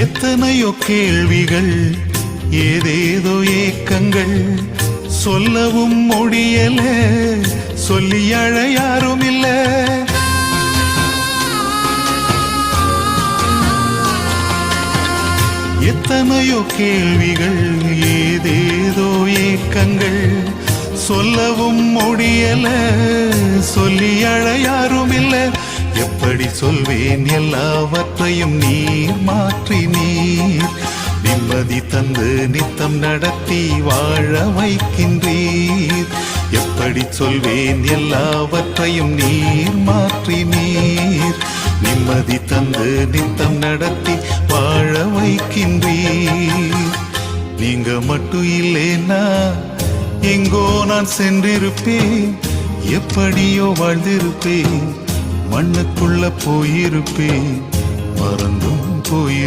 எத்தனையோ கேள்விகள், ஏதேதோ ஏக்கங்கள், சொல்லவும் முடியல, சொல்லி அழ யாரும் இல்ல. எத்தனையோ கேள்விகள், ஏதேதோ ஏக்கங்கள், சொல்லவும் முடியல, சொல்லி அழ யாரும் இல்ல. எப்படி சொல்வேன் எல்லாவற்றையும் நீர் மாற்றி நீர் நிம்மதி தந்து நித்தம் நடத்தி வாழ வைக்கின்றீர். எப்படி சொல்வேன் எல்லாவற்றையும் நீர் மாற்றி நீர் நிம்மதி தந்து நித்தம் நடத்தி வாழ வைக்கின்றீர். நீங்க மட்டும் இல்லைன்னா எங்கோ நான் சென்றிருப்பேன், எப்படியோ வாழ்ந்திருப்பேன், மண்ணுக்குள்ள போயிருப்பேன், மறந்தும் போயிருப்பேன்.